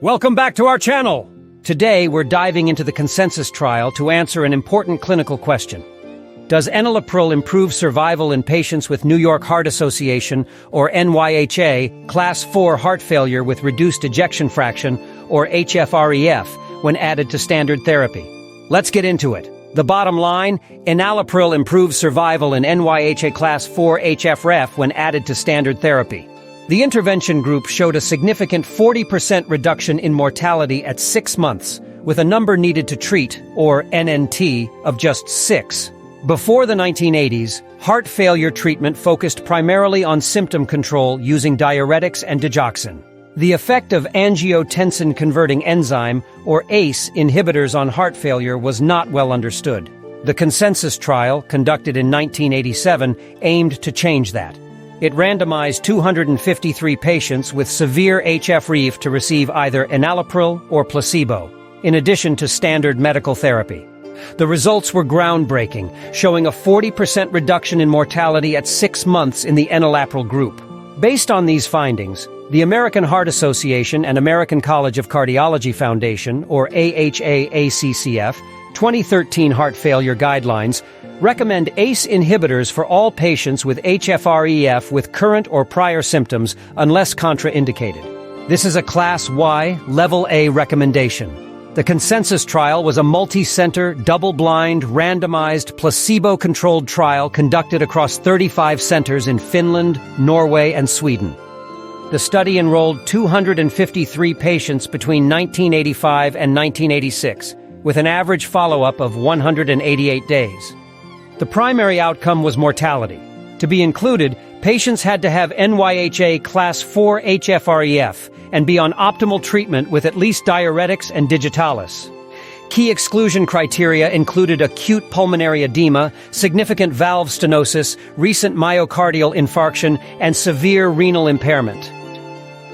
Welcome back to our channel! Today, we're diving into the consensus trial to answer an important clinical question. Does Enalapril improve survival in patients with New York Heart Association, or NYHA, Class 4 heart failure with reduced ejection fraction, or HFrEF, when added to standard therapy? Let's get into it. The bottom line, Enalapril improves survival in NYHA Class 4 HFrEF when added to standard therapy. The intervention group showed a significant 40% reduction in mortality at 6 months, with a number needed to treat, or NNT, of just 6. Before the 1980s, heart failure treatment focused primarily on symptom control using diuretics and digoxin. The effect of angiotensin-converting enzyme, or ACE, inhibitors on heart failure was not well understood. The consensus trial, conducted in 1987, aimed to change that. It randomized 253 patients with severe HFrEF to receive either enalapril or placebo, in addition to standard medical therapy. The results were groundbreaking, showing a 40% reduction in mortality at 6 months in the enalapril group. Based on these findings, the American Heart Association and American College of Cardiology Foundation, or AHA-ACCF, 2013 heart failure guidelines recommend ACE inhibitors for all patients with HFrEF with current or prior symptoms unless contraindicated. This is a Class Y, Level A recommendation. The consensus trial was a multi-center, double-blind, randomized, placebo-controlled trial conducted across 35 centers in Finland, Norway, and Sweden. The study enrolled 253 patients between 1985 and 1986, with an average follow-up of 188 days. The primary outcome was mortality. To be included, patients had to have NYHA Class 4 HFrEF and be on optimal treatment with at least diuretics and digitalis. Key exclusion criteria included acute pulmonary edema, significant valve stenosis, recent myocardial infarction, and severe renal impairment.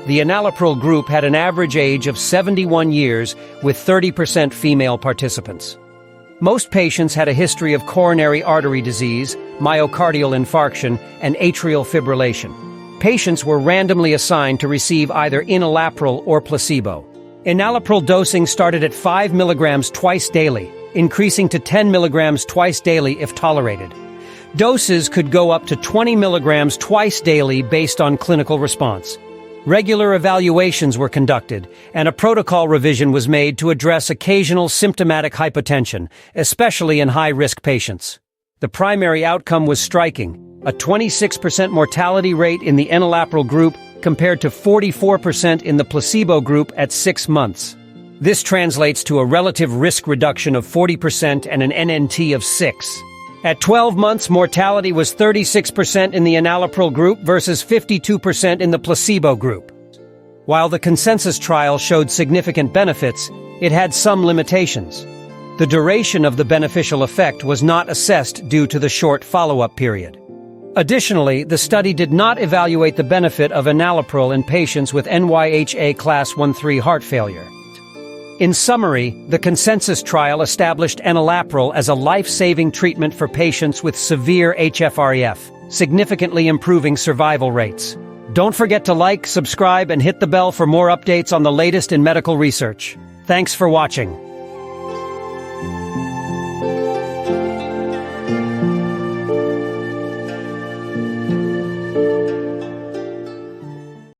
The enalapril group had an average age of 71 years, with 30% female participants. Most patients had a history of coronary artery disease, myocardial infarction, and atrial fibrillation. Patients were randomly assigned to receive either enalapril or placebo. Enalapril dosing started at 5 mg twice daily, increasing to 10 mg twice daily if tolerated. Doses could go up to 20 mg twice daily based on clinical response. Regular evaluations were conducted, and a protocol revision was made to address occasional symptomatic hypotension, especially in high-risk patients. The primary outcome was striking, a 26% mortality rate in the enalapril group compared to 44% in the placebo group at 6 months. This translates to a relative risk reduction of 40% and an NNT of 6. At 12 months, mortality was 36% in the enalapril group versus 52% in the placebo group. While the consensus trial showed significant benefits, it had some limitations. The duration of the beneficial effect was not assessed due to the short follow-up period. Additionally, the study did not evaluate the benefit of enalapril in patients with NYHA Class 1-3 heart failure. In summary, the consensus trial established enalapril as a life-saving treatment for patients with severe HFrEF, significantly improving survival rates. Don't forget to like, subscribe, and hit the bell for more updates on the latest in medical research. Thanks for watching.